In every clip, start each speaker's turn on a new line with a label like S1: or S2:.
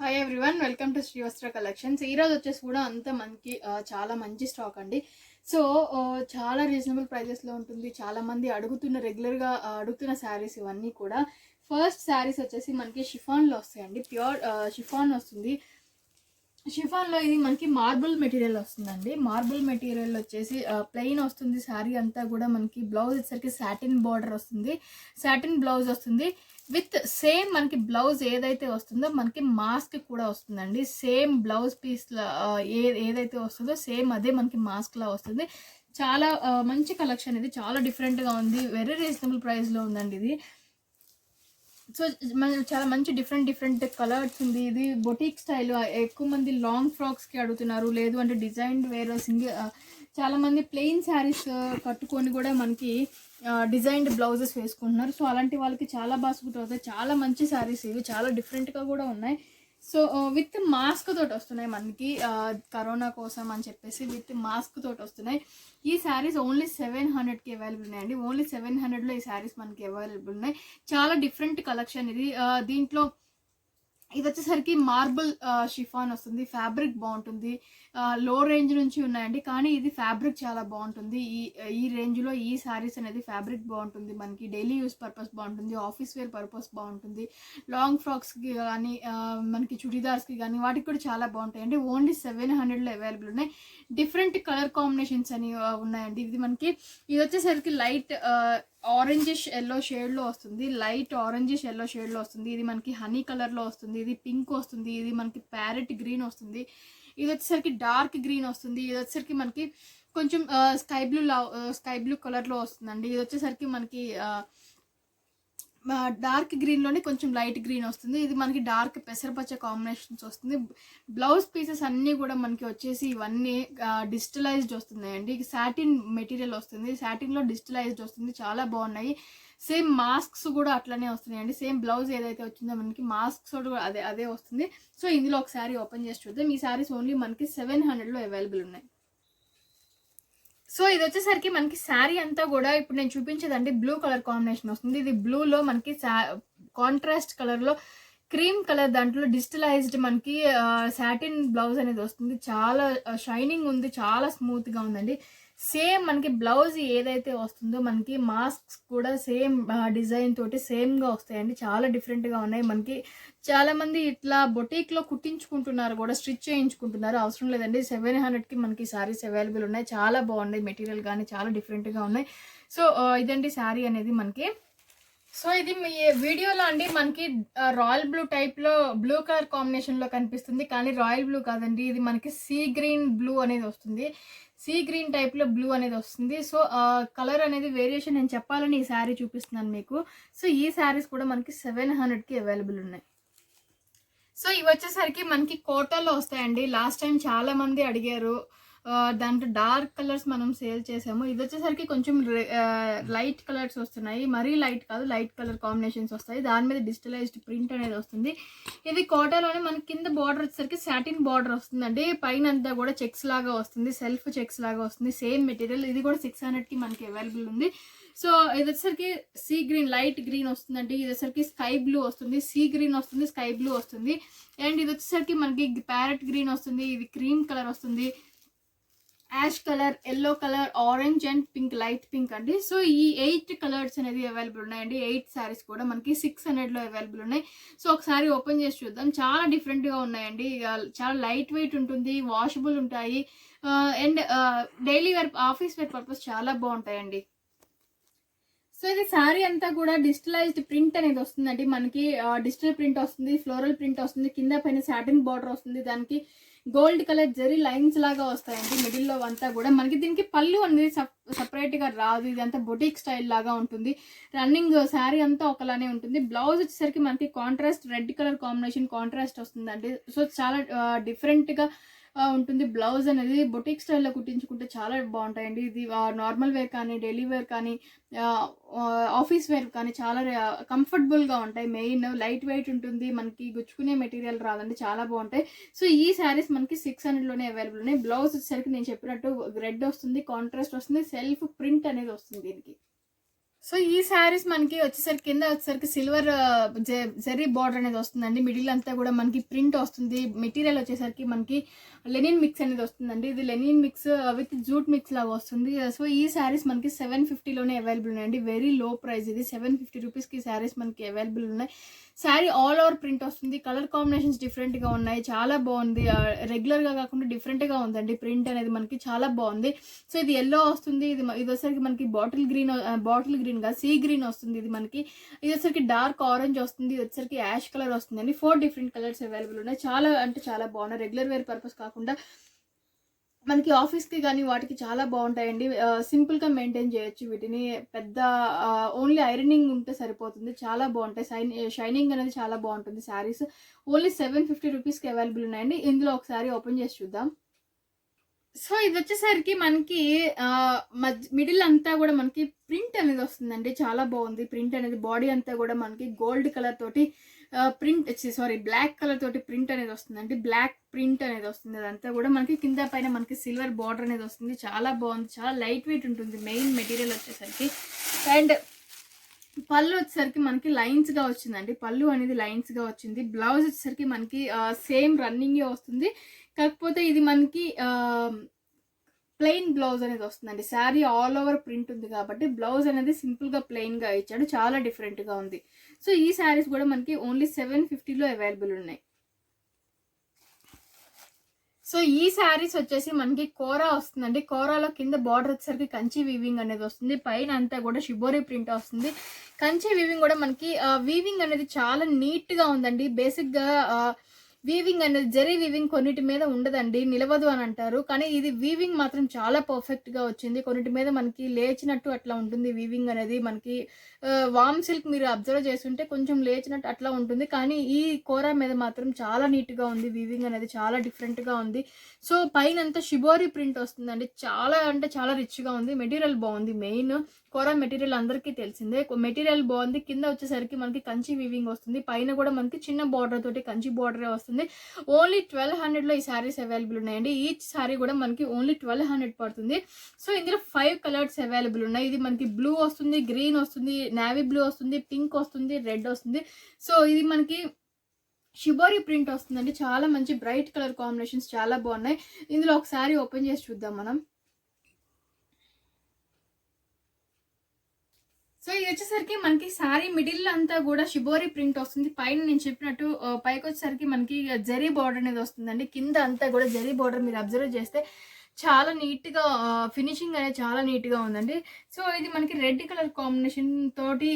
S1: Hi everyone, welcome to Srivastra collections. ఈరోజు వచ్చేసి కూడా అంత మనకి చాలా మంచి స్టాక్ అండి. సో చాలా రీజనబుల్ ప్రైజెస్లో ఉంటుంది. చాలామంది రెగ్యులర్గా అడుగుతున్న శారీస్ ఇవన్నీ కూడా. ఫస్ట్ శారీస్ వచ్చేసి మనకి షిఫాన్లో వస్తాయండి. ప్యూర్ షిఫాన్ వస్తుంది. షిఫాన్లో ఇది మనకి మార్బుల్ మెటీరియల్ వస్తుందండి. మార్బుల్ మెటీరియల్ వచ్చేసి ప్లెయిన్ వస్తుంది. శారీ అంతా కూడా మనకి బ్లౌజ్ వచ్చేసరికి సాటిన్ బార్డర్ వస్తుంది. సాటిన్ బ్లౌజ్ వస్తుంది విత్ సేమ్ మనకి బ్లౌజ్ ఏదైతే వస్తుందో మనకి మాస్క్ కూడా వస్తుందండి. సేమ్ బ్లౌజ్ పీస్ ఏదైతే వస్తుందో సేమ్ అదే మనకి మాస్క్ లా వస్తుంది. చాలా మంచి కలెక్షన్. ఇది చాలా డిఫరెంట్గా ఉంది. వెరీ రీజనబుల్ ప్రైస్లో ఉందండి ఇది. సో చాలా మంచి డిఫరెంట్ కలర్స్ ఉంది. ఇది బొటిక్ స్టైల్. ఎక్కువ మంది లాంగ్ ఫ్రాక్స్కి అడుగుతున్నారు, లేదు అంటే డిజైన్ వేర్ చాలా మంది ప్లెయిన్ శారీస్ కట్టుకొని కూడా మనకి డిజైన్డ్ బ్లౌజెస్ వేసుకుంటున్నారు. సో అలాంటి వాళ్ళకి చాలా బాగా సూట్ అవుతాయి. చాలా మంచి శారీస్ ఇవి, చాలా డిఫరెంట్గా కూడా ఉన్నాయి. సో విత్ మాస్క్ తోటి వస్తున్నాయి మనకి, కరోనా కోసం అని చెప్పేసి విత్ మాస్క్ తోటి వస్తున్నాయి. ఈ శారీస్ ఓన్లీ 700కి అవైలబుల్ ఉన్నాయండి. ఓన్లీ 700లో ఈ శారీస్ మనకి అవైలబుల్ ఉన్నాయి. చాలా డిఫరెంట్ కలెక్షన్ ఇది. దీంట్లో ఇది వచ్చేసరికి మార్బుల్ షిఫాన్ వస్తుంది. ఫ్యాబ్రిక్ బాగుంటుంది. లో రేంజ్ నుంచి ఉన్నాయండి, కానీ ఇది ఫ్యాబ్రిక్ చాలా బాగుంటుంది. ఈ రేంజ్లో ఈ శారీస్ అనేది ఫ్యాబ్రిక్ బాగుంటుంది. మనకి డైలీ యూస్ పర్పస్ బాగుంటుంది, ఆఫీస్ వేర్ పర్పస్ బాగుంటుంది. లాంగ్ ఫ్రాక్స్కి కానీ మనకి చుడీదార్స్కి కానీ వాటికి కూడా చాలా బాగుంటాయండి. ఓన్లీ 700లో అవైలబుల్ ఉన్నాయి. డిఫరెంట్ కలర్ కాంబినేషన్స్ అని ఉన్నాయండి. ఇది వచ్చేసరికి లైట్ ఆరెంజిష్ ఎల్లో షేడ్లో వస్తుంది. లైట్ ఆరెంజిష్ ఎల్లో షేడ్లో వస్తుంది. ఇది మనకి హనీ కలర్లో వస్తుంది. ఇది పింక్ వస్తుంది. ఇది మనకి ప్యారెట్ గ్రీన్ వస్తుంది. ఇది వచ్చేసరికి డార్క్ గ్రీన్ వస్తుంది. ఇది వచ్చేసరికి మనకి కొంచెం స్కై బ్లూ కలర్లో వస్తుందండి. ఇది వచ్చేసరికి మనకి డార్క్ గ్రీన్లోనే కొంచెం లైట్ గ్రీన్ వస్తుంది. ఇది మనకి డార్క్ పెసరపచ్చ కాంబినేషన్స్ వస్తుంది. బ్లౌజ్ పీసెస్ అన్నీ కూడా మనకి వచ్చేసి ఇవన్నీ డిజిటలైజ్డ్ వస్తున్నాయండి. సాటిన్ మెటీరియల్ వస్తుంది. సాటిన్లో డిజిటలైజ్డ్ వస్తుంది. చాలా బాగున్నాయి. సేమ్ మాస్క్స్ కూడా అట్లనే వస్తున్నాయండి. సేమ్ బ్లౌజ్ ఏదైతే వచ్చిందో మనకి మాస్క్స్ కూడా అదే వస్తుంది. సో ఇందులో ఒక శారీ ఓపెన్ చేసి చూద్దాం. ఈ శారీస్ ఓన్లీ మనకి 700లో అవైలబుల్ ఉన్నాయి. సో ఇది వచ్చేసరికి మనకి శారీ అంతా కూడా ఇప్పుడు నేను చూపించేదండి బ్లూ కలర్ కాంబినేషన్ వస్తుంది. ఇది బ్లూలో మనకి కాంట్రాస్ట్ కలర్లో క్రీమ్ కలర్ దాంట్లో డిజిటలైజ్డ్ మనకి సాటిన్ బ్లౌజ్ అనేది వస్తుంది. చాలా షైనింగ్ ఉంది, చాలా స్మూత్గా ఉందండి. సేమ్ మనకి బ్లౌజ్ ఏదైతే వస్తుందో మనకి మాస్క్స్ కూడా సేమ్ డిజైన్ తోటి సేమ్గా వస్తాయండి. చాలా డిఫరెంట్గా ఉన్నాయి. మనకి చాలామంది ఇట్లా బొటీక్లో కుట్టించుకుంటున్నారు కూడా, స్టిచ్ చేయించుకుంటున్నారు. అవసరం లేదండి. 700కి మనకి శారీస్ అవైలబుల్ ఉన్నాయి. చాలా బాగున్నాయి. మెటీరియల్ కానీ చాలా డిఫరెంట్గా ఉన్నాయి. సో ఇదండి శారీ అనేది మనకి. సో ఇది మీ వీడియోలో అండి మనకి రాయల్ బ్లూ టైప్లో బ్లూ కలర్ కాంబినేషన్లో కనిపిస్తుంది, కానీ రాయల్ బ్లూ కాదండి. ఇది మనకి సీ గ్రీన్ బ్లూ అనేది వస్తుంది. సీ గ్రీన్ టైప్లో బ్లూ అనేది వస్తుంది. సో కలర్ అనేది వేరియేషన్ నేను చెప్పాలని ఈ శారీ చూపిస్తున్నాను మీకు. సో ఈ శారీస్ కూడా మనకి 700కి అవైలబుల్ ఉన్నాయి. సో ఇవి వచ్చేసరికి మనకి కోటాలో వస్తాయండి. లాస్ట్ టైం చాలా మంది అడిగారు. దాంట్లో డార్క్ కలర్స్ మనం సేల్ చేసాము. ఇది వచ్చేసరికి కొంచెం లైట్ కలర్స్ వస్తున్నాయి. మరీ లైట్ కాదు, లైట్ కలర్ కాంబినేషన్స్ వస్తాయి. దాని మీద డిజిటలైజ్డ్ ప్రింట్ అనేది వస్తుంది. ఇది కోటాలోనే మనకి కింద బార్డర్ వచ్చేసరికి సాటిన్ బార్డర్ వస్తుందండి. పైన అంతా కూడా చెక్స్ లాగా వస్తుంది, సెల్ఫ్ చెక్స్ లాగా వస్తుంది. Same material. ఇది కూడా 600కి మనకి అవైలబుల్ ఉంది. సో ఇది వచ్చేసరికి సీ గ్రీన్ లైట్ గ్రీన్ వస్తుందండి. ఇది వచ్చేసరికి స్కై బ్లూ వస్తుంది, సీ గ్రీన్ వస్తుంది, స్కై బ్లూ వస్తుంది. అండ్ ఇది వచ్చేసరికి మనకి ప్యారెట్ గ్రీన్ వస్తుంది. ఇది క్రీమ్ కలర్ వస్తుంది, ash colour, yellow colour, orange and pink, light pink అండి. సో ఈ 8 కలర్స్ అనేది అవైలబుల్ ఉన్నాయండి. 8 శారీస్ కూడా మనకి 600లో అవైలబుల్ ఉన్నాయి. సో ఒకసారి ఓపెన్ చేసి చూద్దాం. చాలా డిఫరెంట్గా ఉన్నాయండి. చాలా లైట్ వెయిట్ ఉంటుంది, వాషబుల్ ఉంటాయి, and daily wear, office wear purpose చాలా బాగుంటాయండి. సో ఇది శారీ అంతా కూడా డిజిటలైజ్డ్ ప్రింట్ అనేది వస్తుందండి. మనకి డిజిటల్ ప్రింట్ వస్తుంది, ఫ్లోరల్ ప్రింట్ వస్తుంది, కింద పైన సాటిన్ బార్డర్ వస్తుంది. దానికి గోల్డ్ కలర్ జరీ లైన్స్ లాగా వస్తాయండి మిడిల్లో అంతా కూడా. మనకి దీనికి పళ్ళు అనేది సపరేట్గా రాదు. ఇదంతా బొటిక్ స్టైల్ లాగా ఉంటుంది. రన్నింగ్ శారీ అంతా ఒకలానే ఉంటుంది. బ్లౌజ్ వచ్చేసరికి మనకి contrast red colour combination contrast వస్తుందండి. సో చాలా డిఫరెంట్గా ఉంటుంది. బ్లౌజ్ అనేది బొటిక్ స్టైల్లో కుట్టించుకుంటే చాలా బాగుంటాయండి. ఇది నార్మల్ వేర్ కానీ, డైలీ వేర్ కానీ, ఆఫీస్ వేర్ కానీ చాలా కంఫర్టబుల్గా ఉంటాయి. మెయిన్ లైట్ వెయిట్ ఉంటుంది. మనకి గుచ్చుకునే మెటీరియల్ రాదండి. చాలా బాగుంటాయి. సో ఈ శారీస్ మనకి 600లోనే అవైలబుల్ ఉన్నాయి. బ్లౌజ్ వచ్చేసరికి నేను చెప్పినట్టు రెడ్ వస్తుంది, కాంట్రాస్ట్ వస్తుంది, సెల్ఫ్ ప్రింట్ అనేది వస్తుంది దీనికి. సో ఈ శారీస్ మనకి వచ్చేసరికి కింద వచ్చేసరికి సిల్వర్ జరీ బార్డర్ అనేది వస్తుందండి. మిడిల్ అంతా కూడా మనకి ప్రింట్ వస్తుంది. మెటీరియల్ వచ్చేసరికి మనకి లెనిన్ మిక్స్ అనేది వస్తుందండి. ఇది Lenin mix with jute mix లాగా వస్తుంది. సో ఈ శారీస్ మనకి 750లోనే అవైలబుల్ ఉన్నాయండి. వెరీ లో ప్రైస్ ఇది. 750 రూపీస్కి శారీస్ మనకి అవైలబుల్ ఉన్నాయి. శారీ ఆల్ ఓవర్ ప్రింట్ వస్తుంది. కలర్ కాంబినేషన్స్ డిఫరెంట్గా ఉన్నాయి. చాలా బాగుంది. రెగ్యులర్గా కాకుండా డిఫరెంట్గా ఉందండి. ప్రింట్ అనేది మనకి చాలా బాగుంది. సో ఇది ఎల్లో వస్తుంది. ఇది వచ్చేసరికి మనకి బాటిల్ గ్రీన్ గా సీ గ్రీన్ వస్తుంది. ఇది వచ్చేసరికి డార్క్ ఆరెంజ్ వస్తుంది. ఇది వచ్చేసరికి యాష్ కలర్ వస్తుందండి. 4 డిఫరెంట్ కలర్స్ అవైలబుల్ ఉన్నాయి. చాలా అంటే చాలా బాగున్నాయి. రెగ్యులర్ వేర్ పర్పస్ కాకుండా మనకి ఆఫీస్కి కానీ వాటికి చాలా బాగుంటాయండి. సింపుల్గా మెయింటైన్ చేయొచ్చు వీటిని. పెద్ద ఓన్లీ ఐరనింగ్ ఉంటే సరిపోతుంది. చాలా బాగుంటాయి. షైనింగ్ అనేది చాలా బాగుంటుంది. శారీస్ ఓన్లీ 750 రూపీస్కి అవైలబుల్ ఉన్నాయండి. ఇందులో ఒకసారి ఓపెన్ చేసి చూద్దాం. సో ఇది వచ్చేసరికి మనకి మిడిల్ అంతా కూడా మనకి ప్రింట్ అనేది వస్తుందండి. చాలా బాగుంది. ప్రింట్ అనేది బాడీ అంతా కూడా మనకి గోల్డ్ కలర్ తోటి బ్లాక్ కలర్ తోటి ప్రింట్ అనేది వస్తుందండి. బ్లాక్ ప్రింట్ అనేది వస్తుంది. అదంతా కూడా మనకి కింద పైన మనకి సిల్వర్ బార్డర్ అనేది వస్తుంది. చాలా బాగుంది. చాలా లైట్ వెయిట్ ఉంటుంది మెయిన్ మెటీరియల్ వచ్చేసరికి. అండ్ పళ్ళు వచ్చేసరికి మనకి లైన్స్ గా వచ్చిందండి. పళ్ళు అనేది లైన్స్ గా వచ్చింది. బ్లౌజ్ వచ్చేసరికి మనకి సేమ్ రన్నింగే వస్తుంది. కాకపోతే ఇది మనకి ప్లెయిన్ బ్లౌజ్ అనేది వస్తుందండి. శారీ ఆల్ ఓవర్ ప్రింట్ ఉంది కాబట్టి బ్లౌజ్ అనేది సింపుల్ గా ప్లెయిన్ గా ఇచ్చాడు. చాలా డిఫరెంట్ గా ఉంది. సో ఈ శారీస్ కూడా మనకి ఓన్లీ 750లో అవైలబుల్ ఉన్నాయి. సో ఈ శారీస్ వచ్చేసి మనకి కోరా వస్తుందండి. కోరాలో కింద బార్డర్ వచ్చేసరికి కంచి వీవింగ్ అనేది వస్తుంది. పైన అంతా కూడా షిబోరి ప్రింట్ వస్తుంది. కంచి వీవింగ్ కూడా మనకి వీవింగ్ అనేది చాలా నీట్ గా ఉందండి. బేసిక్ గా వీవింగ్ అనేది జరీ వీవింగ్ కొన్నిటి మీద ఉండదండి, నిలవదు అని అంటారు. కానీ ఇది వీవింగ్ మాత్రం చాలా పర్ఫెక్ట్ గా వచ్చింది. కొన్నిటి మీద మనకి లేచినట్టు అట్లా ఉంటుంది వీవింగ్ అనేది. మనకి వామ్ సిల్క్ మీరు అబ్జర్వ్ చేస్తుంటే కొంచెం లేచినట్టు అట్లా ఉంటుంది. కానీ ఈ కోరా మీద మాత్రం చాలా నీట్ గా ఉంది. వీవింగ్ అనేది చాలా డిఫరెంట్ గా ఉంది. సో పైన అంతా షిబోరి ప్రింట్ వస్తుందండి. చాలా అంటే చాలా రిచ్ గా ఉంది. మెటీరియల్ బాగుంది. మెయిన్ కోరా మెటీరియల్ అందరికీ తెలిసిందే. మెటీరియల్ బాగుంది. కింద వచ్చేసరికి మనకి కంచి వీవింగ్ వస్తుంది. పైన కూడా మనకి చిన్న బార్డర్ తోటి కంచి బార్డరే వస్తుంది. ఓన్లీ 1200లో ఈ శారీస్ అవైలబుల్ ఉన్నాయండి. ఈచ్ శారీ కూడా మనకి ఓన్లీ 1200 పడుతుంది. సో ఇందులో 5 కలర్స్ అవైలబుల్ ఉన్నాయి. ఇది మనకి బ్లూ వస్తుంది, గ్రీన్ వస్తుంది, నేవీ బ్లూ వస్తుంది, పింక్ వస్తుంది, రెడ్ వస్తుంది. సో ఇది మనకి షిబోరి ప్రింట్ వస్తుందండి. చాలా మంచి బ్రైట్ కలర్ కాంబినేషన్స్ చాలా బాగున్నాయి. ఇందులో ఒకసారి ఓపెన్ చేసి చూద్దాం మనం. సో ఇది వచ్చేసరికి మనకి శారీ మిడిల్ అంతా కూడా షిబోరి ప్రింట్ వస్తుంది. పైన నేను చెప్పినట్టు పైకి వచ్చేసరికి మనకి జరీ బార్డర్ అనేది వస్తుందండి. కింద అంతా కూడా జరీ బార్డర్ మీరు అబ్జర్వ్ చేస్తే చాలా నీట్ గా ఫినిషింగ్ అనేది చాలా నీట్ గా ఉందండి. సో ఇది మనకి రెడ్ కలర్ కాంబినేషన్ తోటి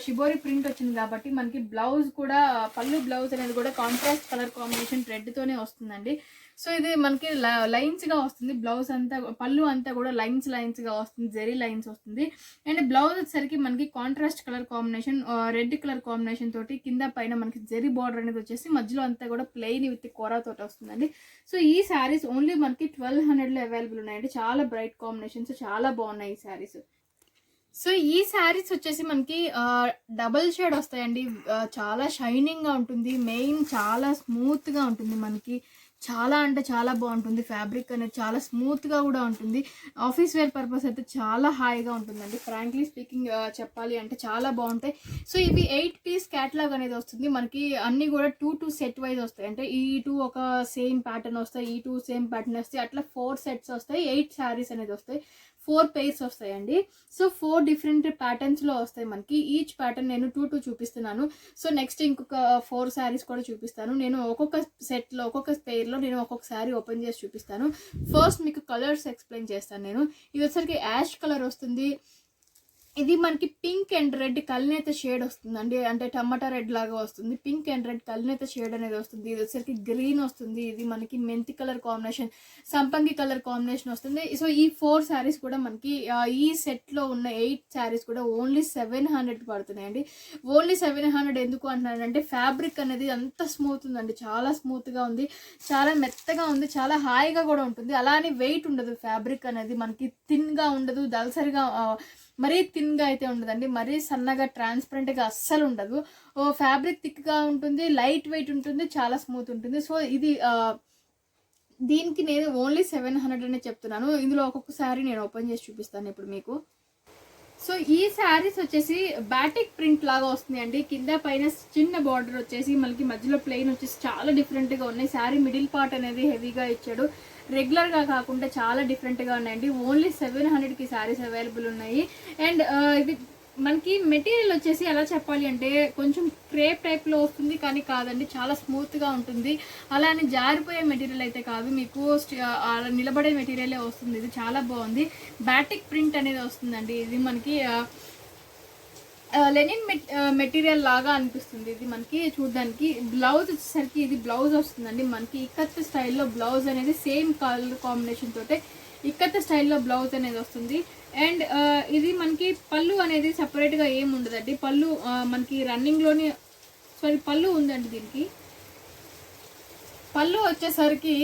S1: షిబోరి ప్రింట్ వచ్చింది కాబట్టి మనకి బ్లౌజ్ కూడా పళ్ళు బ్లౌజ్ అనేది కూడా కాంట్రాస్ట్ కలర్ కాంబినేషన్ రెడ్ తోనే వస్తుందండి. సో ఇది మనకి లైన్స్ గా వస్తుంది. బ్లౌజ్ అంతా పళ్ళు అంతా కూడా లైన్స్ గా వస్తుంది. జెరీ లైన్స్ వస్తుంది. అండ్ బ్లౌజ్ వచ్చేసరికి మనకి contrast colour combination red colour combination తోటి కింద పైన మనకి జెరీ బార్డర్ అనేది వచ్చేసి మధ్యలో అంతా కూడా ప్లెయిన్ విత్ కోరా తోటి వస్తుందండి. సో ఈ శారీస్ ఓన్లీ మనకి 1200లో అవైలబుల్ ఉన్నాయండి. చాలా బ్రైట్ కాంబినేషన్స్ చాలా బాగున్నాయి ఈ శారీస్. సో ఈ శారీస్ వచ్చేసి మనకి డబుల్ షేడ్ వస్తాయండి. చాలా షైనింగ్ గా ఉంటుంది. మెయిన్ చాలా స్మూత్ గా ఉంటుంది. మనకి చాలా అంటే చాలా బాగుంటుంది. ఫ్యాబ్రిక్ అనేది చాలా స్మూత్ గా కూడా ఉంటుంది. ఆఫీస్ వేర్ పర్పస్ అయితే చాలా హాయిగా ఉంటుందండి. ఫ్రాంక్లీ స్పీకింగ్ చెప్పాలి అంటే చాలా బాగుంటాయి. సో ఇవి 8 పీస్ క్యాటలాగ్ అనేది వస్తుంది. మనకి అన్ని కూడా 2 సెట్ వైజ్ వస్తాయి. అంటే ఈ 2 ఒక సేమ్ ప్యాటర్న్ వస్తాయి, ఈ 2 సేమ్ ప్యాటర్న్ వస్తాయి. అట్లా 4 సెట్స్ వస్తాయి. 8 శారీస్ అనేది వస్తాయి. 4 పెయిర్స్ వస్తాయండి. సో 4 డిఫరెంట్ ప్యాటర్న్స్ లో వస్తాయి మనకి. ఈచ్ ప్యాటర్న్ నేను 2 చూపిస్తున్నాను. సో నెక్స్ట్ ఇంకొక 4 శారీస్ కూడా చూపిస్తాను. నేను ఒక్కొక్క సెట్ లో ఒక్కొక్క పెయిర్ లో నేను ఒక్కొక్క శారీ ఓపెన్ చేసి చూపిస్తాను. ఫస్ట్ మీకు కలర్స్ ఎక్స్ప్లెయిన్ చేస్తాను నేను. ఇది వచ్చరికి యాష్ కలర్ వస్తుంది. ఇది మనకి పింక్ అండ్ రెడ్ కలినేత షేడ్ వస్తుందండి. అంటే టమాటా రెడ్ లాగా వస్తుంది. పింక్ అండ్ రెడ్ కలినేత షేడ్ అనేది వస్తుంది. ఇది వచ్చరికి గ్రీన్ వస్తుంది. ఇది మనకి మెంతి కలర్ కాంబినేషన్, సంపంగి కలర్ కాంబినేషన్ వస్తుంది. సో ఈ 4 శారీస్ కూడా మనకి ఈ సెట్ లో ఉన్న 8 శారీస్ కూడా ఓన్లీ 700 పడుతున్నాయండి. ఓన్లీ 700 ఎందుకు అంటున్నానంటే ఫ్యాబ్రిక్ అనేది అంత స్మూత్ ఉందండి. చాలా స్మూత్ గా ఉంది, చాలా మెత్తగా ఉంది, చాలా హాయిగా కూడా ఉంటుంది. అలానే వెయిట్ ఉండదు. ఫ్యాబ్రిక్ అనేది మనకి థిన్ గా ఉండదు, దల్సరిగా మరీ థిన్గా అయితే ఉండదండి, మరీ సన్నగా ట్రాన్స్పరెంట్గా అస్సలు ఉండదు. ఫ్యాబ్రిక్ థిక్గా ఉంటుంది, లైట్ వెయిట్ ఉంటుంది, చాలా స్మూత్ ఉంటుంది. సో ఇది దీనికి నేను ఓన్లీ 700 అనే చెప్తున్నాను. ఇందులో ఒక్కొక్కసారి నేను ఓపెన్ చేసి చూపిస్తాను ఇప్పుడు మీకు. సో ఈ శారీస్ వచ్చేసి బాటిక్ ప్రింట్ లాగా వస్తుంది అండి. కింద పైన చిన్న బార్డర్ వచ్చేసి మనకి మధ్యలో ప్లెయిన్ వచ్చేసి చాలా డిఫరెంట్గా ఉన్నాయి. శారీ మిడిల్ పార్ట్ అనేది హెవీగా ఇచ్చాడు. రెగ్యులర్గా కాకుండా చాలా డిఫరెంట్గా ఉన్నాయండి. ఓన్లీ 700కి శారీస్ అవైలబుల్ ఉన్నాయి. అండ్ ఇది మనకి మెటీరియల్ వచ్చేసి ఎలా చెప్పాలి అంటే కొంచెం క్రేప్ టైప్లో వస్తుంది, కానీ కాదండి, చాలా స్మూత్గా ఉంటుంది. అలానే జారిపోయే మెటీరియల్ అయితే కాదు, మీకు అలా నిలబడే మెటీరియలే వస్తుంది. ఇది చాలా బాగుంది. బాటిక్ ప్రింట్ అనేది వస్తుందండి. ఇది మనకి లెనిన్ మెటీరియల్ లాగా అనిపిస్తుంది. ఇది మనకి చూడడానికి. బ్లౌజ్ వచ్చేసరికి ఇది బ్లౌజ్ వస్తుందండి మనకి ఇక్కత్ స్టైల్లో బ్లౌజ్ అనేది సేమ్ కలర్ కాంబినేషన్ తోటే ఇక్కత్ స్టైల్లో బ్లౌజ్ అనేది వస్తుంది. అండ్ ఇది మనకి పళ్ళు అనేది సపరేట్గా ఏమి ఉండదండి. పళ్ళు మనకి రన్నింగ్లోనే పళ్ళు ఉందండి. దీనికి పళ్ళు వచ్చేసరికి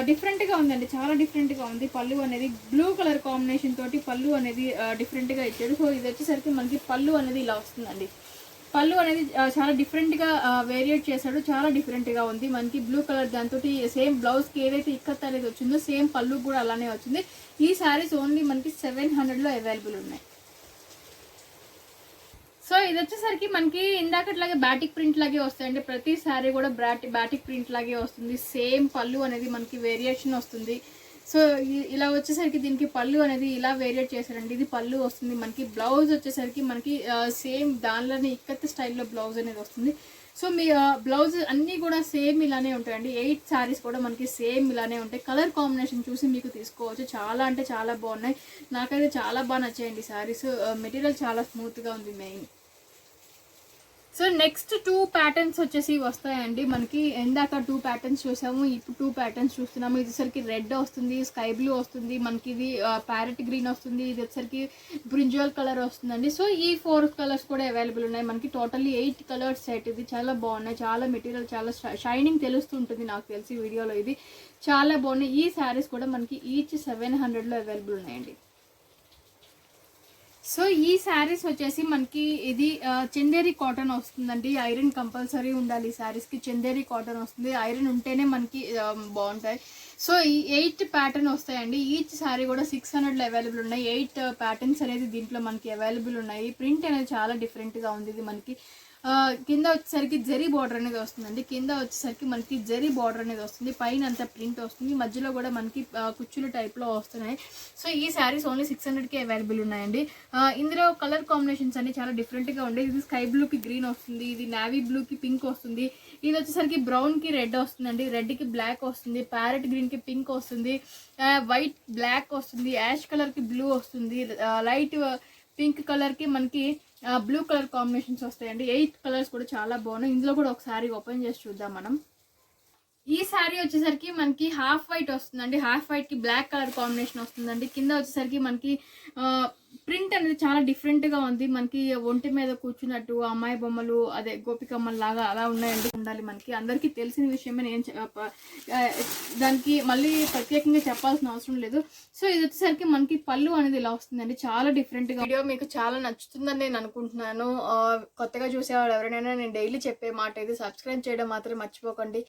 S1: డిఫరెంట్గా ఉందండి, చాలా డిఫరెంట్గా ఉంది. పళ్ళు అనేది బ్లూ కలర్ కాంబినేషన్ తోటి పళ్ళు అనేది డిఫరెంట్గా ఇచ్చాడు. సో ఇది వచ్చేసరికి మనకి పళ్ళు అనేది ఇలా వస్తుందండి. పళ్ళు అనేది చాలా డిఫరెంట్గా వేరియేట్ చేశాడు, చాలా డిఫరెంట్గా ఉంది. మనకి బ్లూ కలర్ దాంతో సేమ్ బ్లౌజ్కి ఏదైతే ఇక్కత్ అనేది వచ్చిందో సేమ్ పళ్ళు కూడా అలానే వచ్చింది. ఈ శారీస్ ఓన్లీ మనకి 700లో అవైలబుల్ ఉన్నాయి. సో ఇది వచ్చేసరికి మనకి ఇందాకట్లాగే బాటిక్ ప్రింట్ లాగే వస్తాయండి. ప్రతి శారీ కూడా బాటిక్ ప్రింట్ లాగే వస్తుంది. సేమ్ పళ్ళు అనేది మనకి వేరియేషన్ వస్తుంది. సో ఇలా వచ్చేసరికి దీనికి పళ్ళు అనేది ఇలా వేరియేట్ చేశారండి. ఇది పళ్ళు వస్తుంది. మనకి బ్లౌజ్ వచ్చేసరికి మనకి సేమ్ దానిలోనే ఇక్కత్ స్టైల్లో బ్లౌజ్ అనేది వస్తుంది. సో మీ బ్లౌజ్ అన్నీ కూడా సేమ్ ఇలానే ఉంటాయండి. 8 శారీస్ కూడా మనకి సేమ్ ఇలానే ఉంటాయి. కలర్ కాంబినేషన్ చూసి మీకు తీసుకోవచ్చు. చాలా అంటే చాలా బాగున్నాయి. నాకైతే చాలా బాగా నచ్చాయండి శారీస్. మెటీరియల్ చాలా స్మూత్గా ఉంది మెయిన్. సో నెక్స్ట్ 2 ప్యాటర్న్స్ వచ్చేసి వస్తాయండి. మనకి ఇందాక 2 ప్యాటర్న్స్ చూసాము, ఇప్పుడు 2 ప్యాటర్న్స్ చూస్తున్నాము. ఇది వచ్చరికి రెడ్ వస్తుంది, స్కై బ్లూ వస్తుంది, మనకి ఇది ప్యారెట్ గ్రీన్ వస్తుంది, ఇది వచ్చరికి బ్రింజాల్ కలర్ వస్తుందండి. సో ఈ 4 కలర్స్ కూడా అవైలబుల్ ఉన్నాయి. మనకి టోటల్లీ 8 కలర్స్ సెట్. ఇది చాలా బాగున్నాయి. చాలా మెటీరియల్ చాలా షైనింగ్ తెలుస్తుంటుంది నాకు తెలిసి వీడియోలో. ఇది చాలా బాగున్నాయి. ఈ శారీస్ కూడా మనకి ఈచ్ 700లో అవైలబుల్ ఉన్నాయండి. సో ఈ శారీస్ వచ్చేసి మనకి ఇది చందేరి కాటన్ వస్తుందండి. ఐరన్ కంపల్సరీ ఉండాలి. ఈ శారీస్కి చందేరి కాటన్ వస్తుంది. ఐరన్ ఉంటేనే మనకి బాగుంటాయి. సో ఈ 8 ప్యాటర్న్ వస్తాయండి. ఈచ్ శారీ కూడా 600లో అవైలబుల్ ఉన్నాయి. 8 ప్యాటర్న్స్ అనేది దీంట్లో మనకి అవైలబుల్ ఉన్నాయి. ప్రింట్ అనేది చాలా డిఫరెంట్గా ఉంది. ఇది మనకి కింద వచ్చేసరికి జరీ బార్డర్ అనేది వస్తుందండి. కింద వచ్చేసరికి మనకి జరీ బార్డర్ అనేది వస్తుంది. పైన అంతా ప్రింట్ వస్తుంది. మధ్యలో కూడా మనకి కుచ్చులు టైప్లో వస్తున్నాయి. సో ఈ శారీస్ ఓన్లీ 600కి అవైలబుల్ ఉన్నాయండి. ఇందులో కలర్ కాంబినేషన్స్ అన్ని చాలా డిఫరెంట్గా ఉండే. ఇది స్కై బ్లూకి గ్రీన్ వస్తుంది, ఇది నావీ బ్లూకి పింక్ వస్తుంది, ఇది వచ్చేసరికి బ్రౌన్కి రెడ్ వస్తుందండి, రెడ్కి బ్లాక్ వస్తుంది, ప్యారెట్ గ్రీన్కి పింక్ వస్తుంది, వైట్ బ్లాక్ వస్తుంది, యాష్ కలర్కి బ్లూ వస్తుంది, లైట్ పింక్ కలర్కి మనకి బ్లూ కలర్ కాంబినేషన్స్ వస్తాయండి. 8 కలర్స్ కూడా చాలా బాగున్నాయి. ఇందులో కూడా ఒకసారి ఓపెన్ చేసి చూద్దాం మనం. ఈ శారీ వచ్చేసరికి మనకి హాఫ్ వైట్ వస్తుందండి. హాఫ్ వైట్కి బ్లాక్ కలర్ కాంబినేషన్ వస్తుందండి. కింద వచ్చేసరికి మనకి ప్రింట్ అనేది చాలా డిఫరెంట్గా ఉంది. మనకి ఒంటి మీద కూర్చున్నట్టు అమ్మాయి బొమ్మలు, అదే గోపికమ్మలు లాగా అలా ఉన్నాయండి. ఉండాలి మనకి అందరికీ తెలిసిన విషయమే. నేను దానికి మళ్ళీ ప్రత్యేకంగా చెప్పాల్సిన అవసరం లేదు. సో ఇది వచ్చేసరికి మనకి పళ్ళు అనేది ఇలా వస్తుందండి. చాలా డిఫరెంట్గా. వీడియో మీకు చాలా నచ్చుతుందని నేను అనుకుంటున్నాను. కొత్తగా చూసేవాళ్ళు ఎవరైనా నేను డైలీ చెప్పే మాట ఇది, సబ్స్క్రైబ్ చేయడం మాత్రం మర్చిపోకండి.